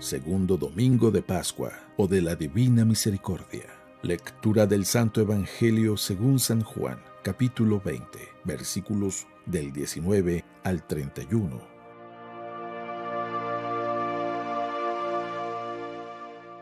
segundo domingo de Pascua o de la Divina Misericordia. Lectura del Santo Evangelio según San Juan, capítulo 20, versículos del 19 al 31.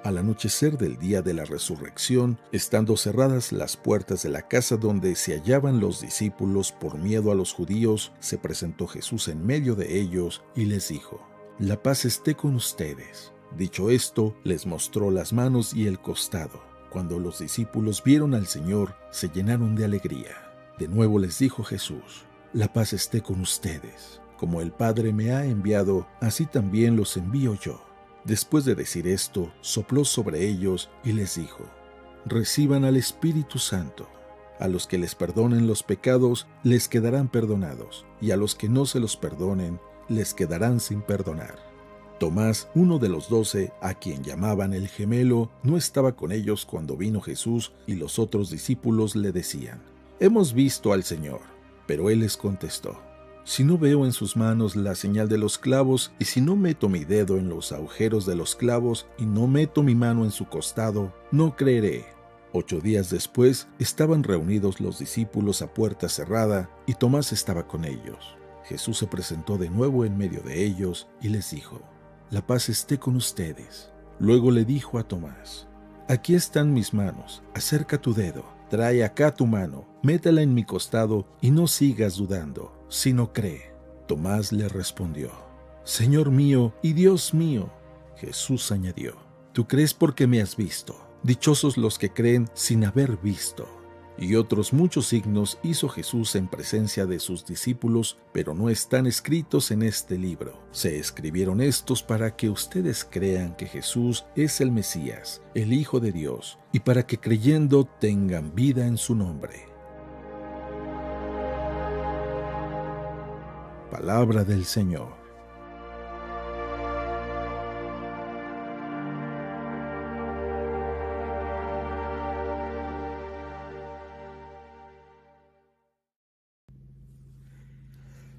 Al anochecer del día de la resurrección, estando cerradas las puertas de la casa donde se hallaban los discípulos por miedo a los judíos, se presentó Jesús en medio de ellos y les dijo: «La paz esté con ustedes». Dicho esto, les mostró las manos y el costado. Cuando los discípulos vieron al Señor, se llenaron de alegría. De nuevo les dijo Jesús: «La paz esté con ustedes. Como el Padre me ha enviado, así también los envío yo». Después de decir esto, sopló sobre ellos y les dijo: «Reciban al Espíritu Santo. A los que les perdonen los pecados, les quedarán perdonados, y a los que no se los perdonen, les quedarán sin perdonar». Tomás, uno de los 12, a quien llamaban el gemelo, no estaba con ellos cuando vino Jesús, y los otros discípulos le decían: «Hemos visto al Señor». Pero él les contestó: «Si no veo en sus manos la señal de los clavos, y si no meto mi dedo en los agujeros de los clavos, y no meto mi mano en su costado, no creeré». 8 días después, estaban reunidos los discípulos a puerta cerrada, y Tomás estaba con ellos. Jesús se presentó de nuevo en medio de ellos, y les dijo: «La paz esté con ustedes». Luego le dijo a Tomás: «Aquí están mis manos, acerca tu dedo, trae acá tu mano, métela en mi costado, y no sigas dudando, sino cree». Tomás le respondió: «Señor mío y Dios mío». Jesús añadió: «Tú crees porque me has visto. Dichosos los que creen sin haber visto». Y otros muchos signos hizo Jesús en presencia de sus discípulos, pero no están escritos en este libro. Se escribieron estos para que ustedes crean que Jesús es el Mesías, el Hijo de Dios, y para que creyendo tengan vida en su nombre. Palabra del Señor.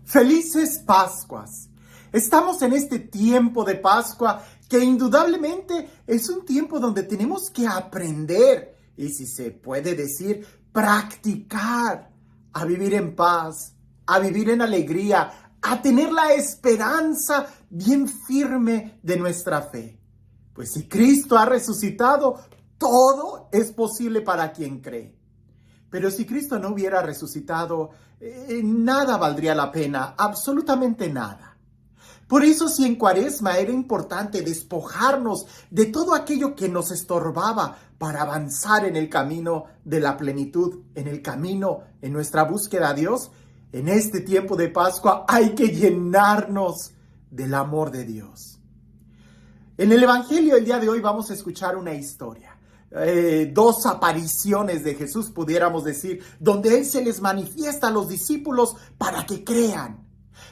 ¡Felices Pascuas! Estamos en este tiempo de Pascua que indudablemente es un tiempo donde tenemos que aprender y, si se puede decir, practicar a vivir en paz, a vivir en alegría, a tener la esperanza bien firme de nuestra fe. Pues si Cristo ha resucitado, todo es posible para quien cree. Pero si Cristo no hubiera resucitado, nada valdría la pena, absolutamente nada. Por eso, si en Cuaresma era importante despojarnos de todo aquello que nos estorbaba para avanzar en el camino de la plenitud, en el camino, en nuestra búsqueda a Dios, en este tiempo de Pascua hay que llenarnos del amor de Dios. En el Evangelio el día de hoy vamos a escuchar una historia. 2 apariciones de Jesús, pudiéramos decir, donde Él se les manifiesta a los discípulos para que crean.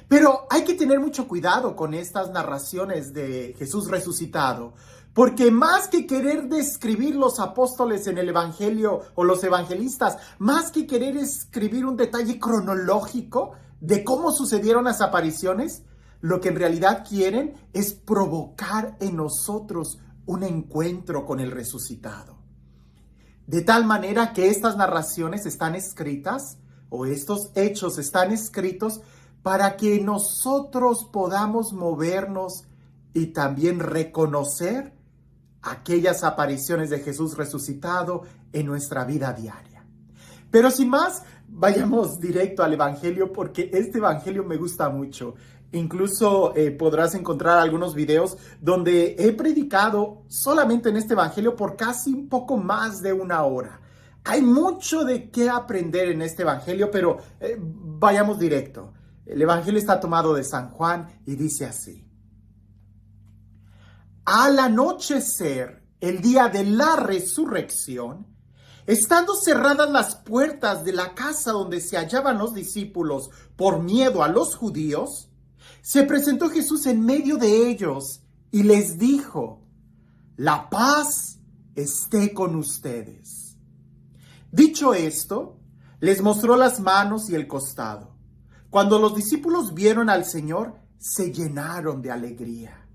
Pero hay que tener mucho cuidado con estas narraciones de Jesús resucitado, porque más que querer describir los apóstoles en el Evangelio o los evangelistas, más que querer escribir un detalle cronológico de cómo sucedieron las apariciones, lo que en realidad quieren es provocar en nosotros un encuentro con el resucitado. De tal manera que estas narraciones están escritas, o estos hechos están escritos, para que nosotros podamos movernos y también reconocer aquellas apariciones de Jesús resucitado en nuestra vida diaria. Pero sin más, vayamos directo al Evangelio, porque este Evangelio me gusta mucho. Incluso podrás encontrar algunos videos donde he predicado solamente en este Evangelio por casi un poco más de 1 hora. Hay mucho de qué aprender en este Evangelio, pero vayamos directo. El Evangelio está tomado de San Juan y dice así: Al anochecer, el día de la resurrección, estando cerradas las puertas de la casa donde se hallaban los discípulos por miedo a los judíos, se presentó Jesús en medio de ellos y les dijo: «La paz esté con ustedes». Dicho esto, les mostró las manos y el costado. Cuando los discípulos vieron al Señor, se llenaron de alegría.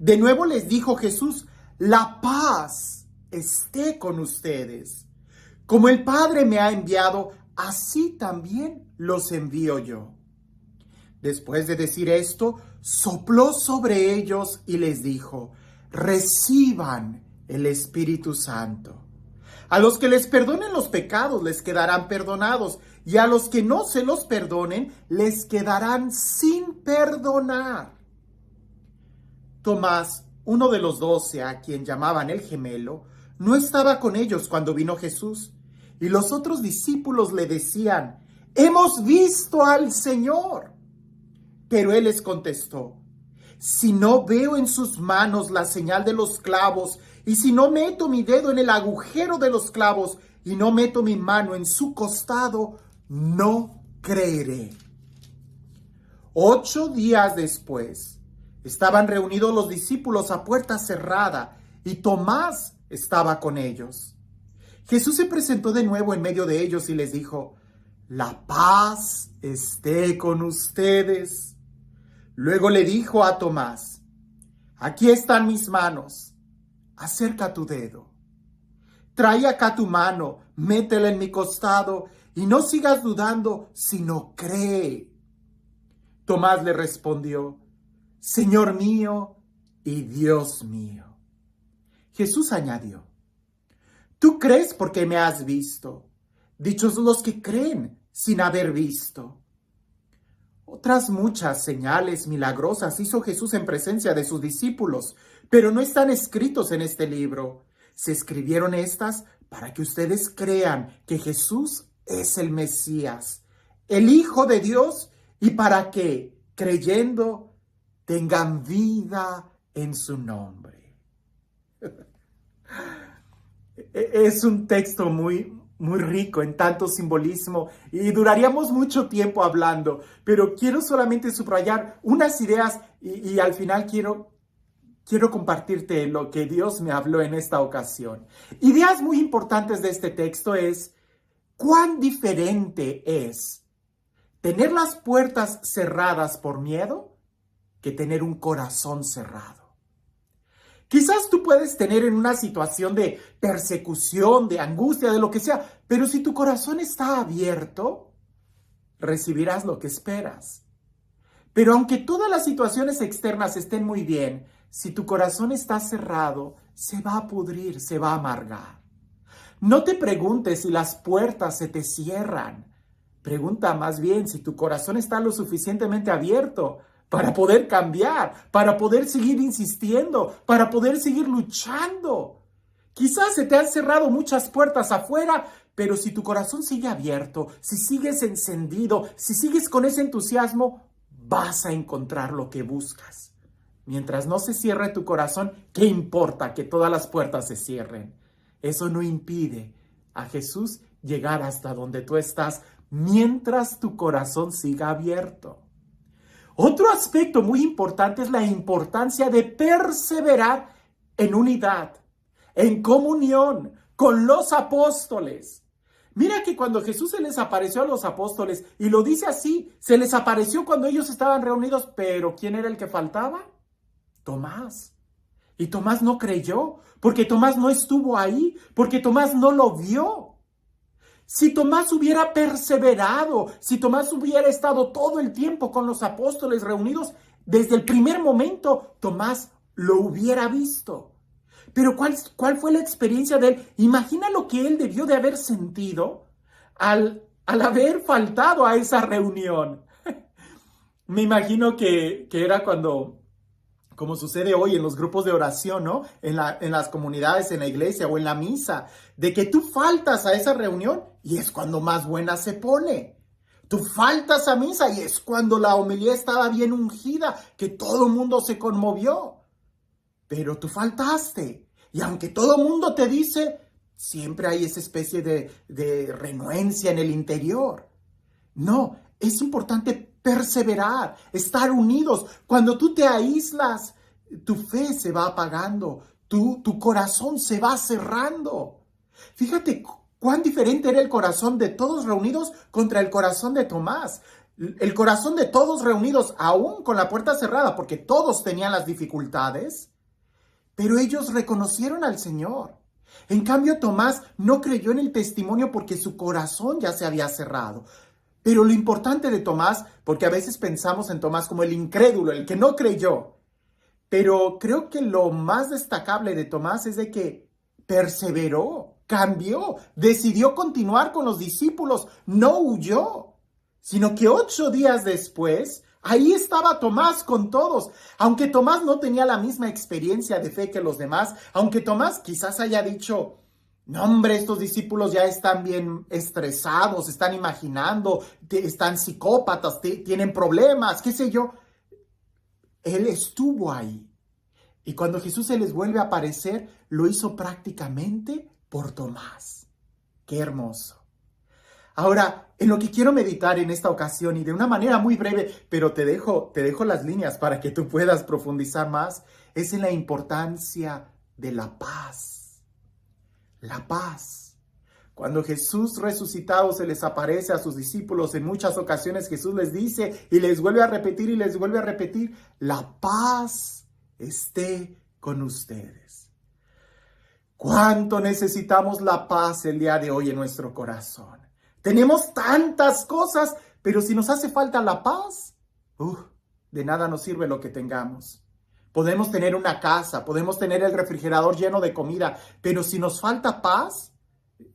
De nuevo les dijo Jesús: la paz esté con ustedes. Como el Padre me ha enviado, así también los envío yo. Después de decir esto, sopló sobre ellos y les dijo: reciban el Espíritu Santo. A los que les perdonen los pecados les quedarán perdonados, y a los que no se los perdonen les quedarán sin perdonar. Tomás, uno de los 12, a quien llamaban el gemelo, no estaba con ellos cuando vino Jesús, y los otros discípulos le decían: hemos visto al Señor. Pero él les contestó: si no veo en sus manos la señal de los clavos, y si no meto mi dedo en el agujero de los clavos, y no meto mi mano en su costado, no creeré. 8 días después, estaban reunidos los discípulos a puerta cerrada, y Tomás estaba con ellos. Jesús se presentó de nuevo en medio de ellos y les dijo: la paz esté con ustedes. Luego le dijo a Tomás: aquí están mis manos, acerca tu dedo. Trae acá tu mano, métela en mi costado, y no sigas dudando, sino cree. Tomás le respondió: Señor mío y Dios mío. Jesús añadió: tú crees porque me has visto. Dichos los que creen sin haber visto. Otras muchas señales milagrosas hizo Jesús en presencia de sus discípulos, pero no están escritos en este libro. Se escribieron estas para que ustedes crean que Jesús es el Mesías, el Hijo de Dios, y para que, creyendo, tengan vida en su nombre. Es un texto muy rico en tanto simbolismo y duraríamos mucho tiempo hablando, pero quiero solamente subrayar unas ideas y al final quiero compartirte lo que Dios me habló en esta ocasión. Ideas muy importantes de este texto es: ¿cuán diferente es tener las puertas cerradas por miedo que tener un corazón cerrado? Quizás tú puedes tener en una situación de persecución, de angustia, de lo que sea, pero si tu corazón está abierto, recibirás lo que esperas. Pero aunque todas las situaciones externas estén muy bien, si tu corazón está cerrado, se va a pudrir, se va a amargar. No te preguntes si las puertas se te cierran. Pregunta más bien si tu corazón está lo suficientemente abierto para poder cambiar, para poder seguir insistiendo, para poder seguir luchando. Quizás se te han cerrado muchas puertas afuera, pero si tu corazón sigue abierto, si sigues encendido, si sigues con ese entusiasmo, vas a encontrar lo que buscas. Mientras no se cierre tu corazón, ¿qué importa que todas las puertas se cierren? Eso no impide a Jesús llegar hasta donde tú estás, mientras tu corazón siga abierto. Otro aspecto muy importante es la importancia de perseverar en unidad, en comunión con los apóstoles. Mira que cuando Jesús se les apareció a los apóstoles, y lo dice así, se les apareció cuando ellos estaban reunidos, pero ¿quién era el que faltaba? Tomás. Y Tomás no creyó, porque Tomás no estuvo ahí, porque Tomás no lo vio. Si Tomás hubiera perseverado, si Tomás hubiera estado todo el tiempo con los apóstoles reunidos, desde el primer momento Tomás lo hubiera visto. Pero ¿cuál fue la experiencia de él? Imagina lo que él debió de haber sentido al haber faltado a esa reunión. Me imagino que era cuando, como sucede hoy en los grupos de oración, ¿no? En las comunidades, en la iglesia o en la misa, de que tú faltas a esa reunión y es cuando más buena se pone. Tú faltas a misa y es cuando la homilía estaba bien ungida, que todo el mundo se conmovió. Pero tú faltaste. Y aunque todo el mundo te dice, siempre hay esa especie de renuencia en el interior. No, es importante perseverar, estar unidos. Cuando tú te aíslas, tu fe se va apagando, tu corazón se va cerrando. Fíjate cuán diferente era el corazón de todos reunidos contra el corazón de Tomás. el corazón de todos reunidos, aún con la puerta cerrada, porque todos tenían las dificultades, pero ellos reconocieron al Señor. En cambio, Tomás no creyó en el testimonio porque su corazón ya se había cerrado. Pero lo importante de Tomás, porque a veces pensamos en Tomás como el incrédulo, el que no creyó, pero creo que lo más destacable de Tomás es de que perseveró, cambió, decidió continuar con los discípulos, no huyó, sino que 8 días después, ahí estaba Tomás con todos. Aunque Tomás no tenía la misma experiencia de fe que los demás, aunque Tomás quizás haya dicho, no hombre, estos discípulos ya están bien estresados, están imaginando, están psicópatas, tienen problemas, qué sé yo. Él estuvo ahí. Y cuando Jesús se les vuelve a aparecer, lo hizo prácticamente por Tomás. ¡Qué hermoso! Ahora, en lo que quiero meditar en esta ocasión y de una manera muy breve, pero te dejo las líneas para que tú puedas profundizar más, es en la importancia de la paz. La paz. Cuando Jesús resucitado se les aparece a sus discípulos, en muchas ocasiones Jesús les dice y les vuelve a repetir y les vuelve a repetir, la paz esté con ustedes. ¿Cuánto necesitamos la paz el día de hoy en nuestro corazón? Tenemos tantas cosas, pero si nos hace falta la paz, de nada nos sirve lo que tengamos. Podemos tener una casa, podemos tener el refrigerador lleno de comida, pero si nos falta paz,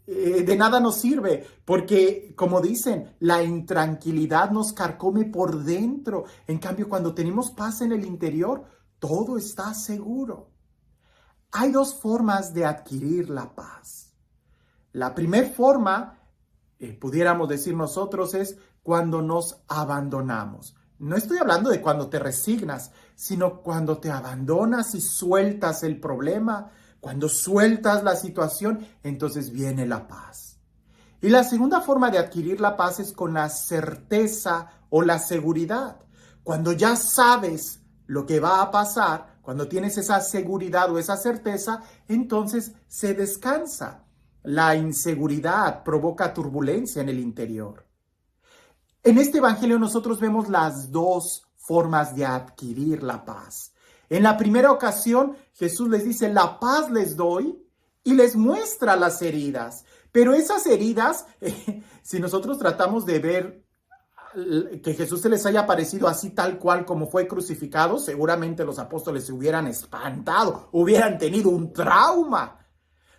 de nada nos sirve, porque como dicen, la intranquilidad nos carcome por dentro. En cambio, cuando tenemos paz en el interior, todo está seguro. Hay 2 formas de adquirir la paz. La primera forma, pudiéramos decir nosotros, es cuando nos abandonamos. No estoy hablando de cuando te resignas, sino cuando te abandonas y sueltas el problema, cuando sueltas la situación, entonces viene la paz. Y la segunda forma de adquirir la paz es con la certeza o la seguridad. Cuando ya sabes lo que va a pasar, cuando tienes esa seguridad o esa certeza, entonces se descansa. La inseguridad provoca turbulencia en el interior. En este evangelio nosotros vemos las 2 formas de adquirir la paz. En la primera ocasión, Jesús les dice, la paz les doy y les muestra las heridas. Pero esas heridas, si nosotros tratamos de ver que Jesús se les haya aparecido así tal cual como fue crucificado, seguramente los apóstoles se hubieran espantado, hubieran tenido un trauma.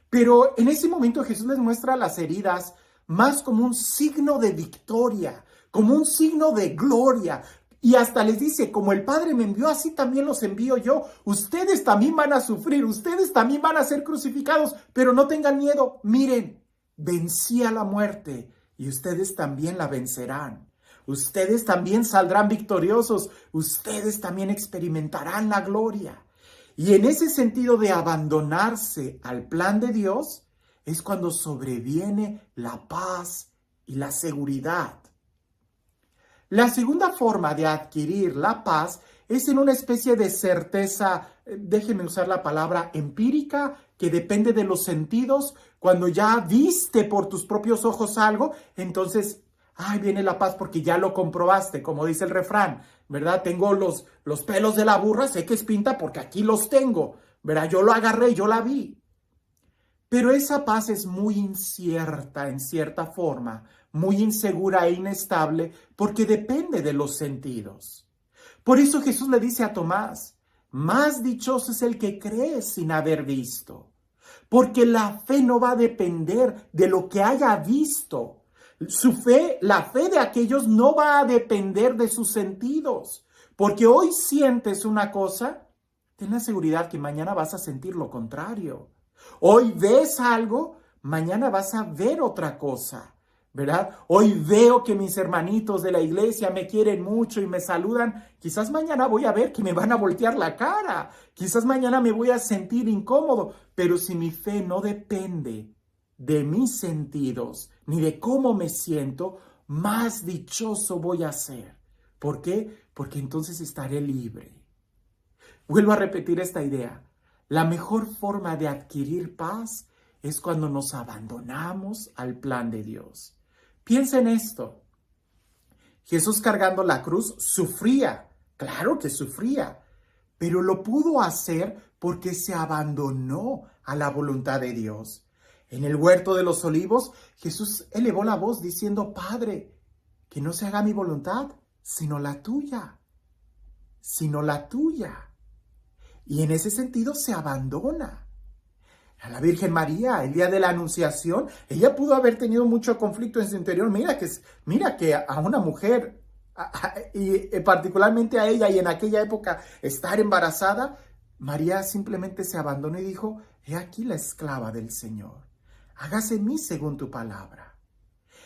Pero en ese momento Jesús les muestra las heridas más como un signo de victoria, como un signo de gloria. Y hasta les dice, como el Padre me envió, así también los envío yo. Ustedes también van a sufrir, ustedes también van a ser crucificados, pero no tengan miedo. Miren, vencí a la muerte y ustedes también la vencerán. Ustedes también saldrán victoriosos, ustedes también experimentarán la gloria. Y en ese sentido de abandonarse al plan de Dios, es cuando sobreviene la paz y la seguridad. La segunda forma de adquirir la paz es en una especie de certeza, déjenme usar la palabra empírica, que depende de los sentidos. Cuando ya viste por tus propios ojos algo, entonces, viene la paz porque ya lo comprobaste, como dice el refrán, ¿verdad? Tengo los pelos de la burra, sé que es pinta porque aquí los tengo, ¿verdad? Yo lo agarré, yo la vi. Pero esa paz es muy incierta en cierta forma, muy insegura e inestable, porque depende de los sentidos. Por eso Jesús le dice a Tomás, más dichoso es el que cree sin haber visto, porque la fe no va a depender de lo que haya visto. Su fe, la fe de aquellos no va a depender de sus sentidos, porque hoy sientes una cosa, ten la seguridad que mañana vas a sentir lo contrario. Hoy ves algo, mañana vas a ver otra cosa, ¿verdad? Hoy veo que mis hermanitos de la iglesia me quieren mucho y me saludan. Quizás mañana voy a ver que me van a voltear la cara. Quizás mañana me voy a sentir incómodo. Pero si mi fe no depende de mis sentidos ni de cómo me siento, más dichoso voy a ser. ¿Por qué? Porque entonces estaré libre. Vuelvo a repetir esta idea. La mejor forma de adquirir paz es cuando nos abandonamos al plan de Dios. Piensa en esto. Jesús cargando la cruz sufría, claro que sufría, pero lo pudo hacer porque se abandonó a la voluntad de Dios. En el huerto de los olivos, Jesús elevó la voz diciendo: Padre, que no se haga mi voluntad, sino la tuya, sino la tuya. Y en ese sentido se abandona. A la Virgen María, el día de la Anunciación, ella pudo haber tenido mucho conflicto en su interior. Mira que a una mujer, y particularmente a ella, y en aquella época estar embarazada, María simplemente se abandonó y dijo: he aquí la esclava del Señor, hágase en mí según tu palabra.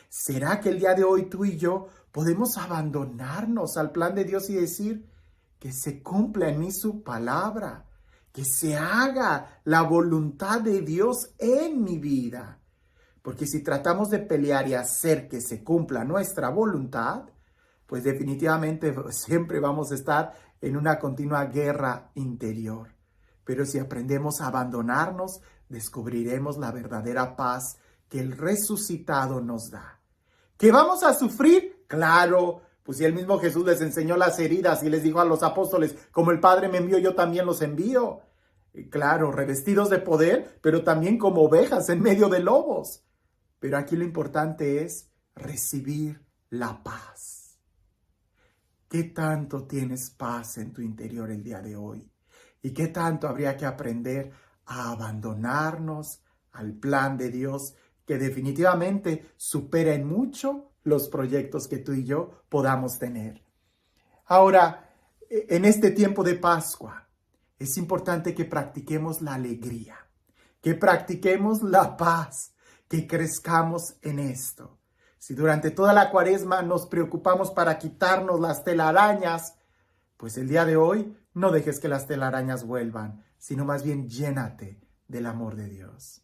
¿Será que el día de hoy tú y yo podemos abandonarnos al plan de Dios y decir: que se cumpla en mí su palabra, que se haga la voluntad de Dios en mi vida? Porque si tratamos de pelear y hacer que se cumpla nuestra voluntad, pues definitivamente siempre vamos a estar en una continua guerra interior. Pero si aprendemos a abandonarnos, descubriremos la verdadera paz que el resucitado nos da. ¿Que vamos a sufrir? Claro, pues si el mismo Jesús les enseñó las heridas y les dijo a los apóstoles: como el Padre me envió, yo también los envío. Y claro, revestidos de poder, pero también como ovejas en medio de lobos. Pero aquí lo importante es recibir la paz. ¿Qué tanto tienes paz en tu interior el día de hoy? ¿Y qué tanto habría que aprender a abandonarnos al plan de Dios, que definitivamente supera en mucho los proyectos que tú y yo podamos tener? Ahora, en este tiempo de Pascua, es importante que practiquemos la alegría, que practiquemos la paz, que crezcamos en esto. Si durante toda la Cuaresma nos preocupamos para quitarnos las telarañas, pues el día de hoy no dejes que las telarañas vuelvan, sino más bien llénate del amor de Dios.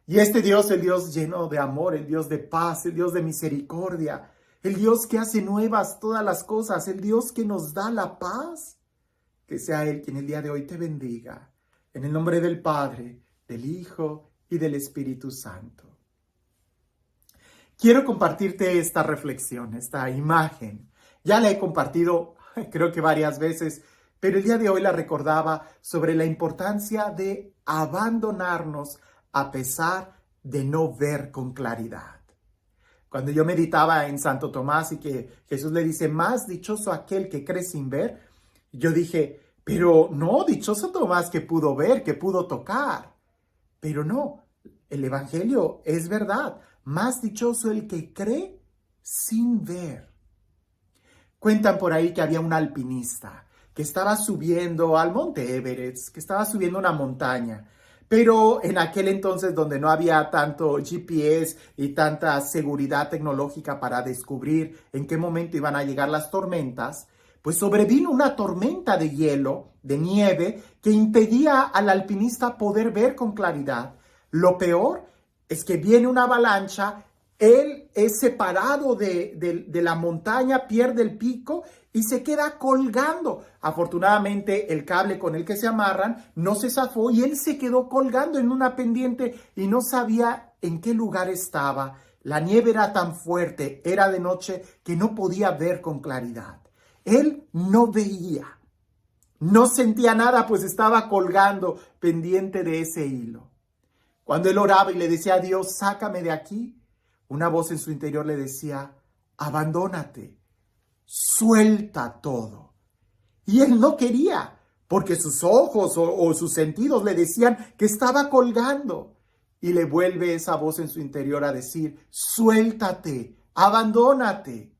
Y este Dios, el Dios lleno de amor, el Dios de paz, el Dios de misericordia, el Dios que hace nuevas todas las cosas, el Dios que nos da la paz, que sea Él quien el día de hoy te bendiga. En el nombre del Padre, del Hijo y del Espíritu Santo. Quiero compartirte esta reflexión, esta imagen. Ya la he compartido, creo que varias veces, pero el día de hoy la recordaba sobre la importancia de abandonarnos a pesar de no ver con claridad. Cuando yo meditaba en Santo Tomás y que Jesús le dice: más dichoso aquel que cree sin ver, yo dije: pero no, dichoso Tomás que pudo ver, que pudo tocar. Pero no, el Evangelio es verdad. Más dichoso el que cree sin ver. Cuentan por ahí que había un alpinista que estaba subiendo al monte Everest, que estaba subiendo una montaña. Pero en aquel entonces, donde no había tanto GPS y tanta seguridad tecnológica para descubrir en qué momento iban a llegar las tormentas, pues sobrevino una tormenta de hielo, de nieve, que impedía al alpinista poder ver con claridad. Lo peor es que viene una avalancha, él es separado de la montaña, pierde el pico y se queda colgando. Afortunadamente, el cable con el que se amarran no se zafó y él se quedó colgando en una pendiente y no sabía en qué lugar estaba. La nieve era tan fuerte, era de noche, que no podía ver con claridad. Él no veía, no sentía nada, pues estaba colgando pendiente de ese hilo. Cuando él oraba y le decía a Dios: sácame de aquí, una voz en su interior le decía: abandónate, suelta todo. Y él no quería, porque sus ojos o sus sentidos le decían que estaba colgando. Y le vuelve esa voz en su interior a decir: suéltate, abandónate.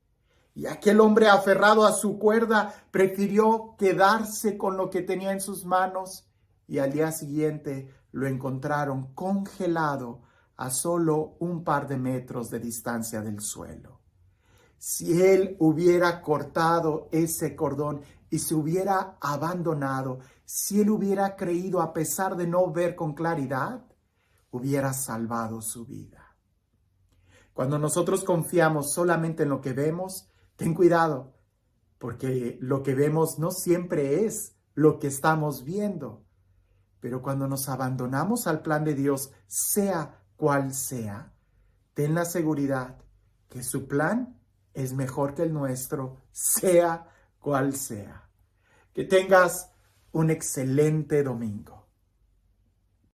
Y aquel hombre, aferrado a su cuerda, prefirió quedarse con lo que tenía en sus manos, y al día siguiente lo encontraron congelado a solo un par de metros de distancia del suelo. Si él hubiera cortado ese cordón y se hubiera abandonado, si él hubiera creído a pesar de no ver con claridad, hubiera salvado su vida. Cuando nosotros confiamos solamente en lo que vemos, ten cuidado, porque lo que vemos no siempre es lo que estamos viendo. Pero cuando nos abandonamos al plan de Dios, sea cual sea, ten la seguridad que su plan es mejor que el nuestro, sea cual sea. Que tengas un excelente domingo.